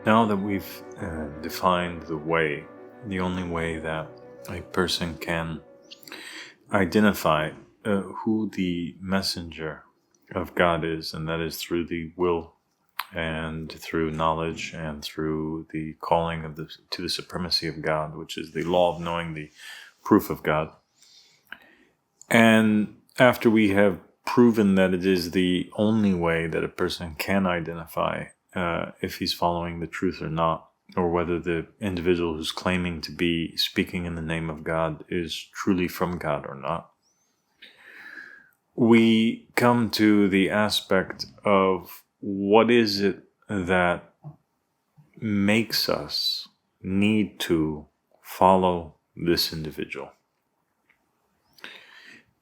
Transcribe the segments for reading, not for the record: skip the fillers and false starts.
Now that we've defined the only way that a person can identify who the messenger of God is, and that is through the will and through knowledge and through the calling to the supremacy of God, which is the law of knowing, the proof of God. And after we have proven that it is the only way that a person can identify if he's following the truth or not, or whether the individual who's claiming to be speaking in the name of God is truly from God or not, we come to the aspect of what is it that makes us need to follow this individual?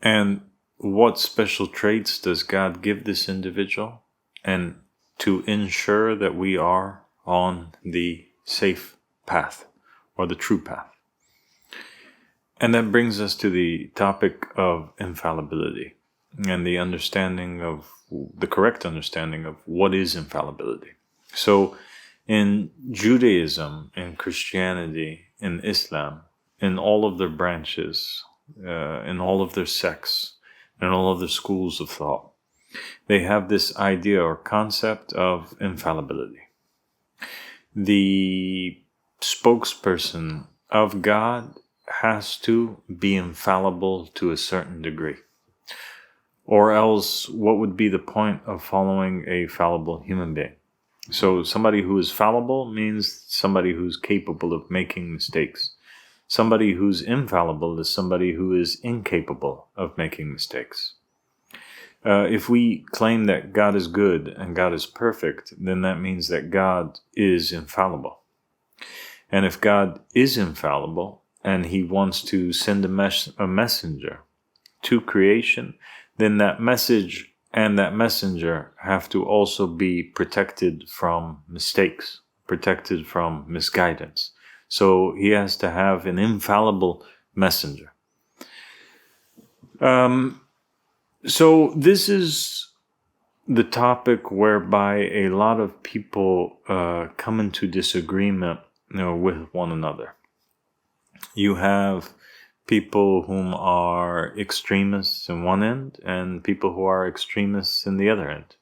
And what special traits does God give this individual? And to ensure that we are on the safe path or the true path. And that brings us to the topic of infallibility and the understanding of the correct understanding of what is infallibility. So in Judaism, in Christianity, in Islam, in all of their branches, in all of their sects, in all of their schools of thought, they have this idea or concept of infallibility. The spokesperson of God has to be infallible to a certain degree. Or else, what would be the point of following a fallible human being? So somebody who is fallible means somebody who's capable of making mistakes. Somebody who's infallible is somebody who is incapable of making mistakes. If we claim that God is good and God is perfect, then that means that God is infallible. And if God is infallible and he wants to send a messenger to creation, then that message and that messenger have to also be protected from mistakes, protected from misguidance. So he has to have an infallible messenger. So this is the topic whereby a lot of people come into disagreement, with one another. You have people whom are extremists in one end and people who are extremists in the other end.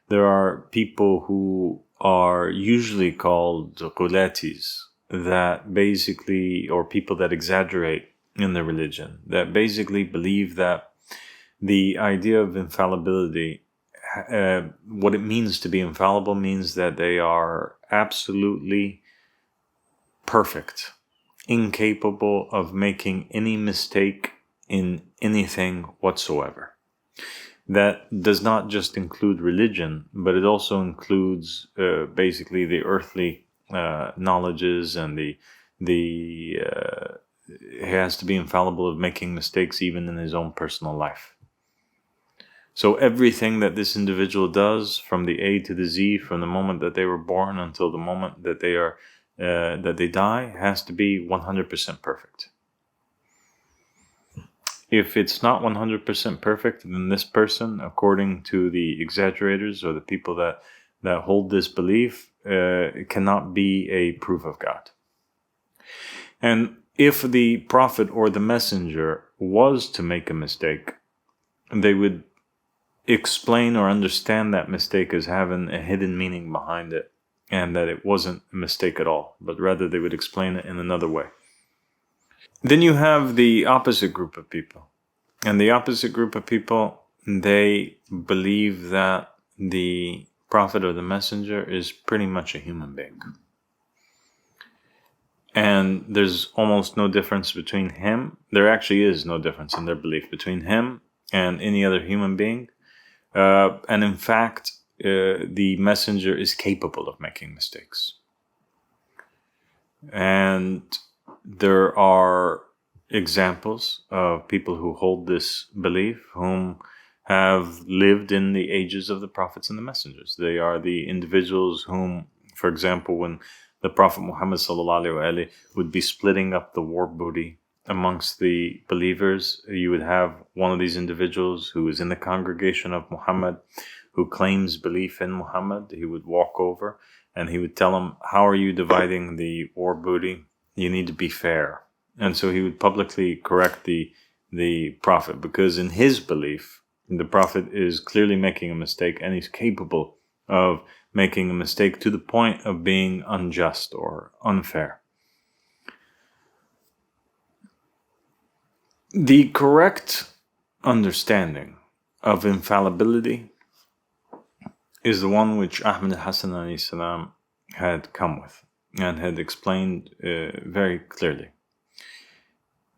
There are people who are usually called ghulatis, that basically, or people that exaggerate in their religion, that basically believe that the idea of infallibility, what it means to be infallible means that they are absolutely perfect, incapable of making any mistake in anything whatsoever. That does not just include religion, but it also includes basically the earthly knowledges, and he has to be infallible of making mistakes even in his own personal life. So everything that this individual does, from the A to the Z, from the moment that they were born until the moment that they die, has to be 100% perfect. If it's not 100% perfect, then this person, according to the exaggerators or the people that hold this belief, cannot be a proof of God. And if the prophet or the messenger was to make a mistake, they would explain or understand that mistake as having a hidden meaning behind it, and that it wasn't a mistake at all, but rather they would explain it in another way. Then you have the opposite group of people. And the opposite group of people, they believe that the prophet or the messenger is pretty much a human being. And there's almost no difference between him. There actually is no difference in their belief between him and any other human being. And in fact, the messenger is capable of making mistakes. And there are examples of people who hold this belief, whom have lived in the ages of the prophets and the messengers. They are the individuals whom, for example, when the Prophet Muhammad ﷺ would be splitting up the war booty amongst the believers, you would have one of these individuals who is in the congregation of Muhammad, who claims belief in Muhammad. He would walk over and he would tell him, how are you dividing the war booty? You need to be fair. And so he would publicly correct the Prophet, because in his belief, the Prophet is clearly making a mistake, and he's capable of making a mistake to the point of being unjust or unfair. The correct understanding of infallibility is the one which Ahmed al-Hassan alayhi salam had come with and had explained very clearly.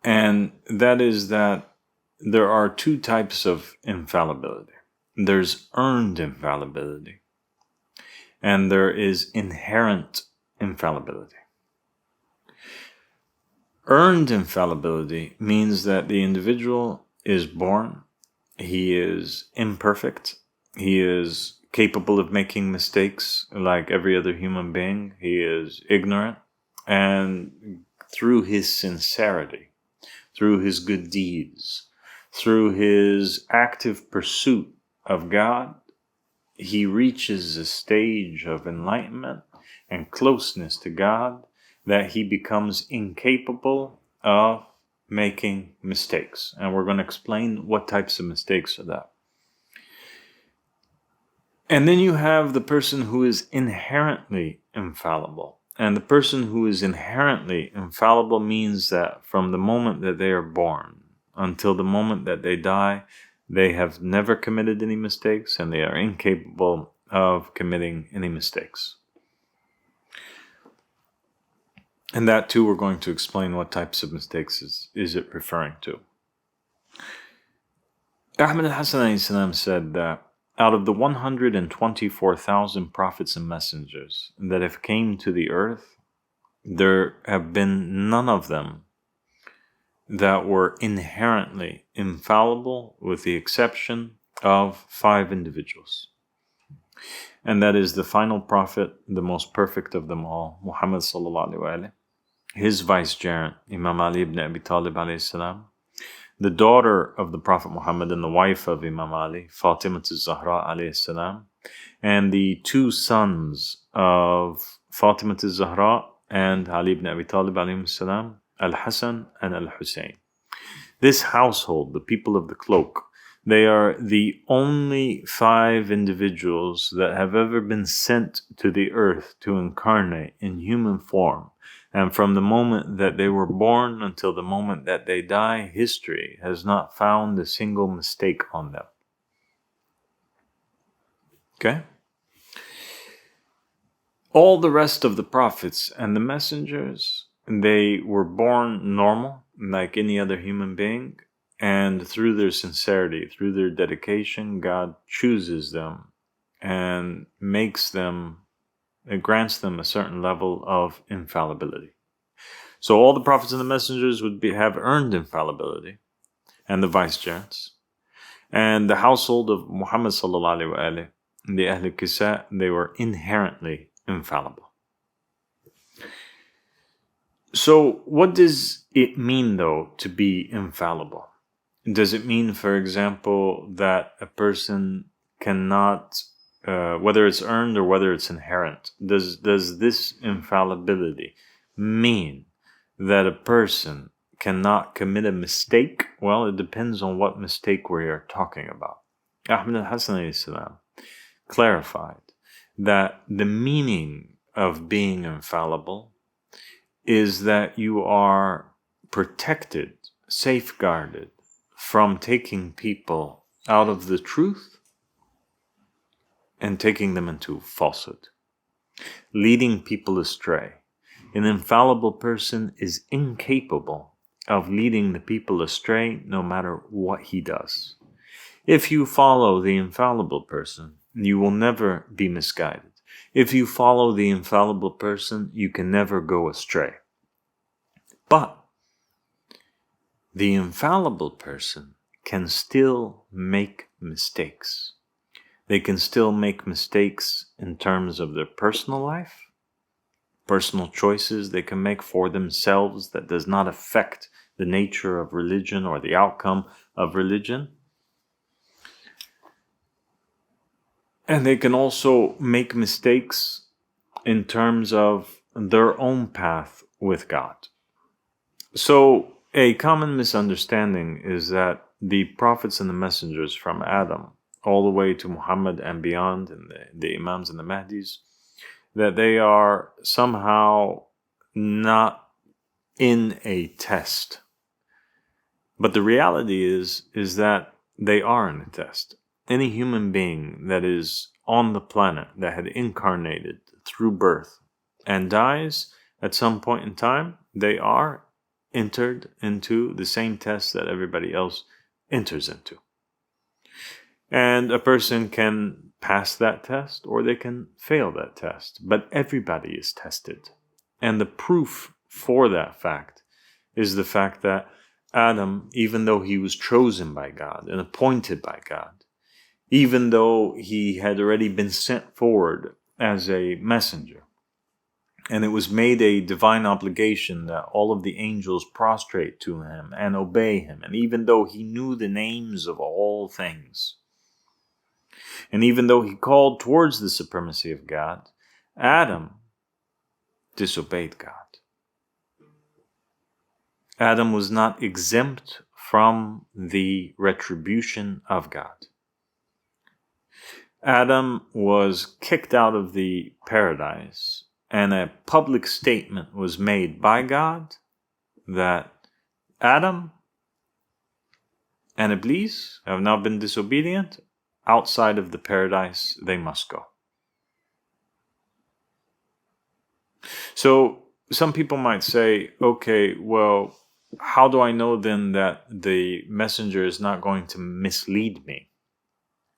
And that is that there are two types of infallibility. There's earned infallibility, and there is inherent infallibility. Earned infallibility means that the individual is born, he is imperfect, he is capable of making mistakes like every other human being, he is ignorant, and through his sincerity, through his good deeds, through his active pursuit of God, he reaches a stage of enlightenment and closeness to God that he becomes incapable of making mistakes. And we're going to explain what types of mistakes are that. And then you have the person who is inherently infallible. And the person who is inherently infallible means that from the moment that they are born until the moment that they die, they have never committed any mistakes, and they are incapable of committing any mistakes. And that too, we're going to explain what types of mistakes is it referring to. Ahmed al-Hassan said that out of the 124,000 prophets and messengers that have came to the earth, there have been none of them that were inherently infallible, with the exception of 5 individuals. And that is the final prophet, the most perfect of them all, Muhammad sallallahu alaihi wasallam, his vicegerent, Imam Ali ibn Abi Talib alayhi salam, the daughter of the Prophet Muhammad and the wife of Imam Ali, Fatima az-Zahra alayhi salam, and the 2 sons of Fatima az-Zahra and Ali ibn Abi Talib alayhi salam, Al-Hassan and Al-Hussein. This household, the people of the cloak, they are the only 5 individuals that have ever been sent to the earth to incarnate in human form. And from the moment that they were born until the moment that they die, history has not found a single mistake on them. Okay? All the rest of the prophets and the messengers, they were born normal, like any other human being. And through their sincerity, through their dedication, God chooses them and makes them, it grants them a certain level of infallibility. So all the prophets and the messengers would have earned infallibility, and the vicegerents. And the household of Muhammad sallallahu alaihi wasallam, the Ahlul Kisa, they were inherently infallible. So what does it mean, though, to be infallible? Does it mean, for example, that a person cannot, whether it's earned or whether it's inherent, does this infallibility mean that a person cannot commit a mistake? Well, it depends on what mistake we are talking about. Ahmed al-Hassan clarified that the meaning of being infallible is that you are protected, safeguarded from taking people out of the truth and taking them into falsehood, leading people astray. An infallible person is incapable of leading the people astray no matter what he does. If you follow the infallible person, you will never be misguided. If you follow the infallible person, you can never go astray. But the infallible person can still make mistakes. They can still make mistakes in terms of their personal life, personal choices they can make for themselves that does not affect the nature of religion or the outcome of religion. And they can also make mistakes in terms of their own path with God. So, a common misunderstanding is that the prophets and the messengers from Adam all the way to Muhammad and beyond, and the Imams and the Mahdis, that they are somehow not in a test. But the reality is that they are in a test. Any human being that is on the planet that had incarnated through birth and dies at some point in time, they are entered into the same test that everybody else enters into. And a person can pass that test or they can fail that test. But everybody is tested. And the proof for that fact is the fact that Adam, even though he was chosen by God and appointed by God, even though he had already been sent forward as a messenger, and it was made a divine obligation that all of the angels prostrate to him and obey him. And even though he knew the names of all things, and even though he called towards the supremacy of God, Adam disobeyed God. Adam was not exempt from the retribution of God. Adam was kicked out of the paradise, and a public statement was made by God that Adam and Iblis have now been disobedient. Outside of the paradise, they must go. So some people might say, okay, well, how do I know then that the messenger is not going to mislead me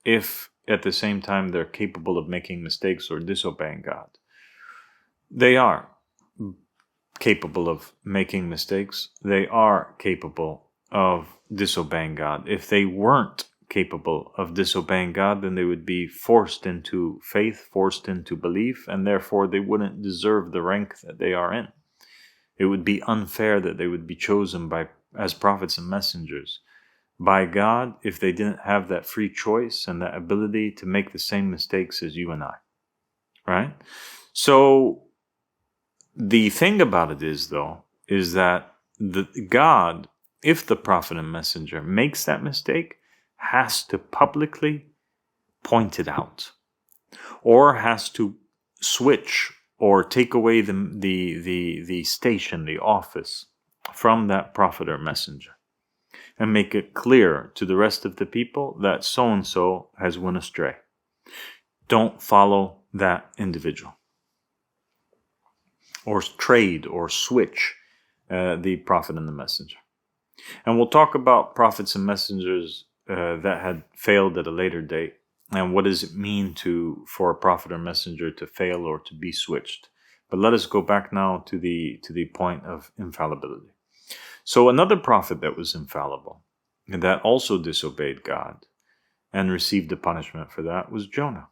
if at the same time they're capable of making mistakes or disobeying God? They are capable of making mistakes. They are capable of disobeying God. If they weren't capable of disobeying God, then they would be forced into faith, forced into belief, and therefore they wouldn't deserve the rank that they are in. It would be unfair that they would be chosen as prophets and messengers by God if they didn't have that free choice and that ability to make the same mistakes as you and I. Right? So the thing about it is that God, if the prophet and messenger makes that mistake, has to publicly point it out, or has to switch or take away the station, the office from that prophet or messenger, and make it clear to the rest of the people that so-and-so has went astray. Don't follow that individual. Or trade or switch the prophet and the messenger. And we'll talk about prophets and messengers that had failed at a later date, and what does it mean for a prophet or messenger to fail or to be switched. But let us go back now to the point of infallibility. So another prophet that was infallible, and that also disobeyed God and received a punishment for that, was Jonah.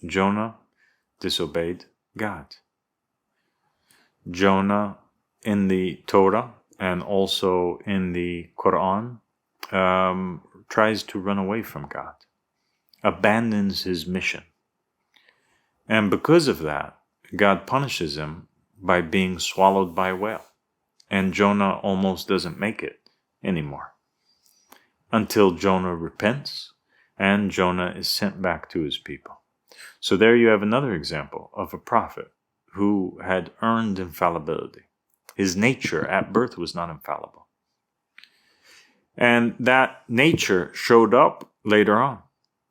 Jonah disobeyed God. Jonah, in the Torah and also in the Quran, tries to run away from God, abandons his mission. And because of that, God punishes him by being swallowed by a whale. And Jonah almost doesn't make it anymore until Jonah repents and Jonah is sent back to his people. So there you have another example of a prophet who had earned infallibility. His nature at birth was not infallible. And that nature showed up later on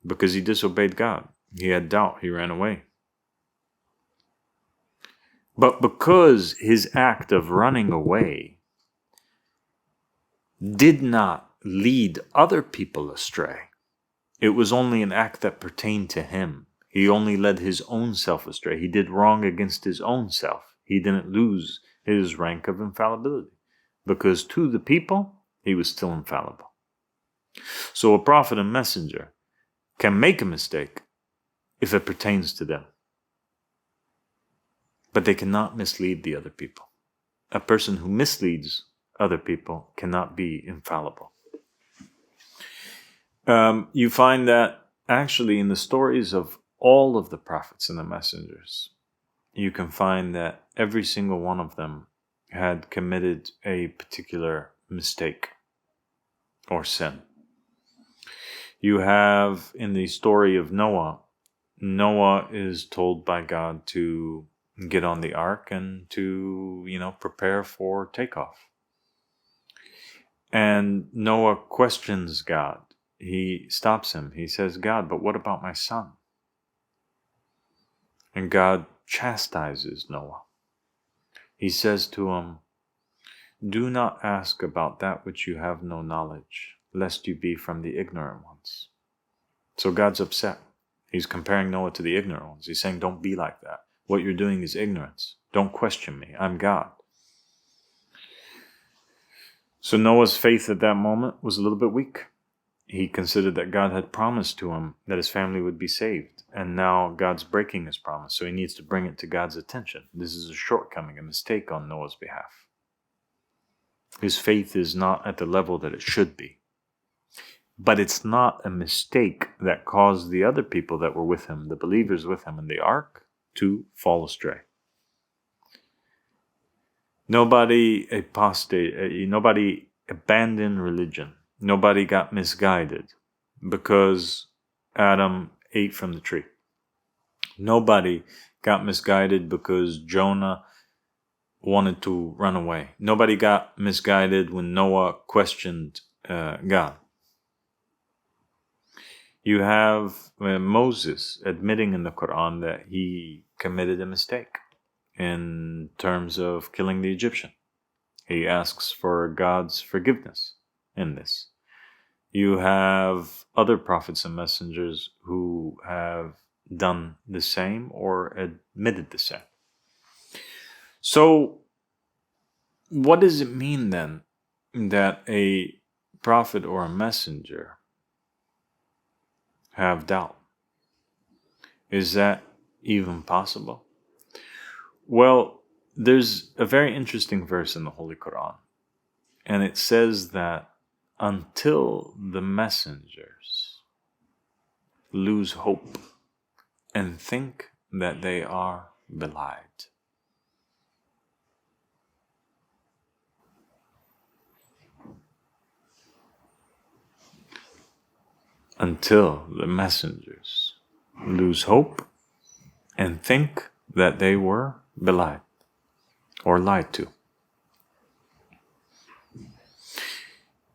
because he disobeyed God. He had doubt. He ran away. But because his act of running away did not lead other people astray, it was only an act that pertained to him. He only led his own self astray. He did wrong against his own self. He didn't lose his rank of infallibility because to the people, he was still infallible. So a prophet and messenger can make a mistake if it pertains to them, but they cannot mislead the other people. A person who misleads other people cannot be infallible. You find that actually in the stories of all of the prophets and the messengers, you can find that every single one of them had committed a particular mistake or sin. You have in the story of Noah is told by God to get on the ark and to, prepare for takeoff. And Noah questions God. He stops him. He says, God, but what about my son? And God chastises Noah. He says to him, do not ask about that which you have no knowledge, lest you be from the ignorant ones. So God's upset. He's comparing Noah to the ignorant ones. He's saying, don't be like that. What you're doing is ignorance. Don't question me. I'm God. So Noah's faith at that moment was a little bit weak. He considered that God had promised to him that his family would be saved. And now God's breaking his promise. So he needs to bring it to God's attention. This is a shortcoming, a mistake on Noah's behalf. His faith is not at the level that it should be. But it's not a mistake that caused the other people that were with him, the believers with him in the ark, to fall astray. Nobody apostated, nobody abandoned religion. Nobody got misguided because Adam ate from the tree. Nobody got misguided because Jonah wanted to run away. Nobody got misguided when Noah questioned God. You have Moses admitting in the Quran that he committed a mistake in terms of killing the Egyptian. He asks for God's forgiveness in this. You have other prophets and messengers who have done the same or admitted the same. So, what does it mean then that a prophet or a messenger have doubt? Is that even possible? Well, there's a very interesting verse in the Holy Quran, and it says that until the messengers lose hope and think that they are belied. Until the messengers lose hope and think that they were belied or lied to.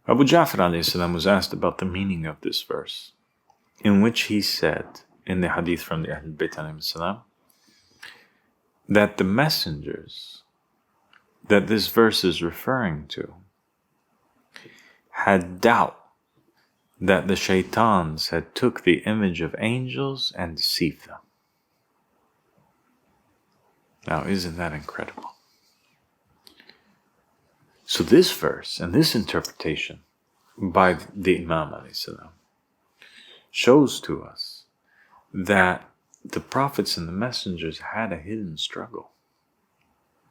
Abu Ja'far a.s. was asked about the meaning of this verse, in which he said, in the hadith from the Ahlul a.s., that the messengers that this verse is referring to had doubt that the shaitans had took the image of angels and deceived them. Now, isn't that incredible? So this verse and this interpretation by the Imam shows to us that the prophets and the messengers had a hidden struggle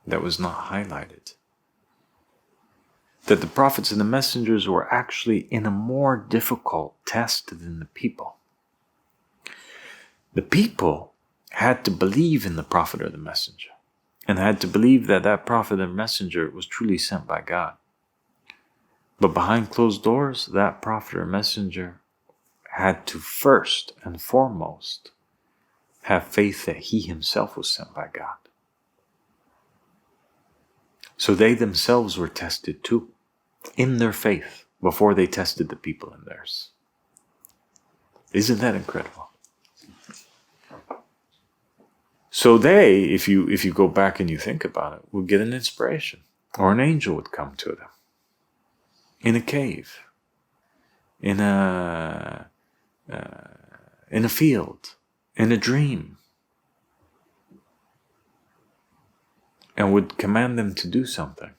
that was not highlighted. That the prophets and the messengers were actually in a more difficult test than the people. The people had to believe in the prophet or the messenger, and had to believe that that prophet and messenger was truly sent by God. But behind closed doors, that prophet or messenger had to first and foremost have faith that he himself was sent by God. So they themselves were tested too, in their faith, before they tested the people in theirs. Isn't that incredible? So they, if you go back and you think about it, would get an inspiration, or an angel would come to them in a cave, in a field, in a dream, and would command them to do something.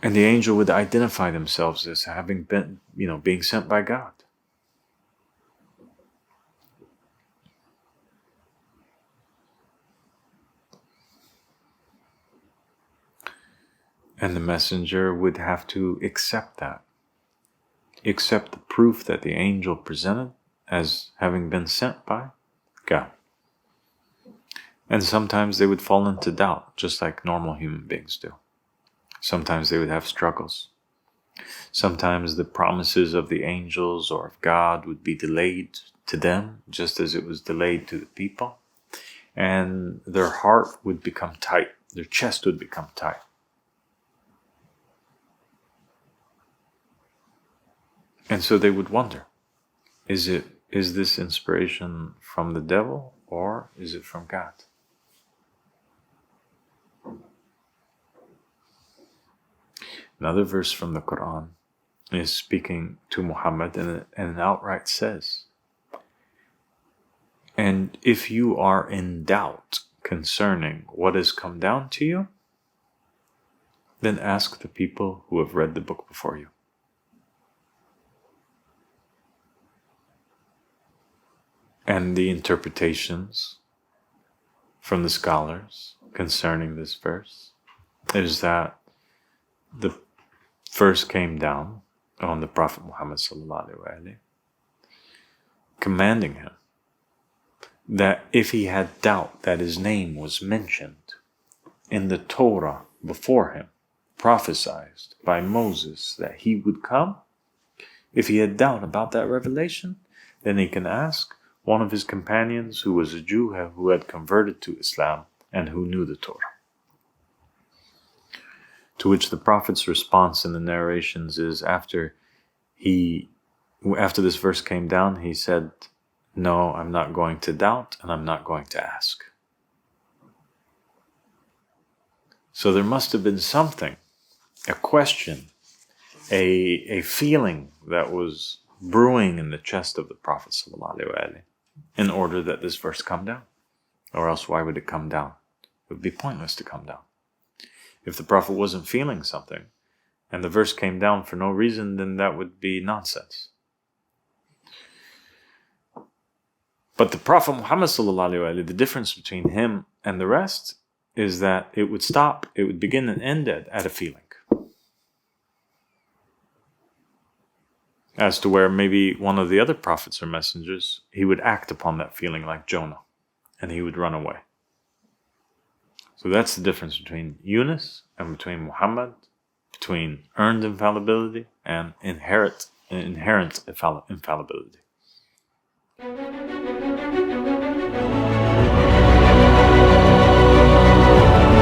And the angel would identify themselves as having been, being sent by God. And the messenger would have to accept that. Accept the proof that the angel presented as having been sent by God. And sometimes they would fall into doubt, just like normal human beings do. Sometimes they would have struggles. Sometimes the promises of the angels or of God would be delayed to them, just as it was delayed to the people. And their heart would become tight. Their chest would become tight. And so they would wonder, is this inspiration from the devil or is it from God? Another verse from the Quran is speaking to Muhammad and it outright says, and if you are in doubt concerning what has come down to you, then ask the people who have read the book before you. And the interpretations from the scholars concerning this verse is that the verse came down on the Prophet Muhammad sallallahu alaihi wasallam, commanding him that if he had doubt that his name was mentioned in the Torah before him, prophesied by Moses that he would come, if he had doubt about that revelation, then he can ask one of his companions who was a Jew who had converted to Islam and who knew the Torah. To which the Prophet's response in the narrations is, after this verse came down, he said, no, I'm not going to doubt and I'm not going to ask. So there must have been something, a question, a feeling that was brewing in the chest of the Prophet ﷺ in order that this verse come down. Or else why would it come down? It would be pointless to come down. If the Prophet wasn't feeling something and the verse came down for no reason, then that would be nonsense. But the Prophet Muhammad ﷺ, the difference between him and the rest is that it would stop, it would begin and end at a feeling. As to where maybe one of the other prophets or messengers, he would act upon that feeling like Jonah, and he would run away. So that's the difference between Yunus and between Muhammad, between earned infallibility and inherent infallibility.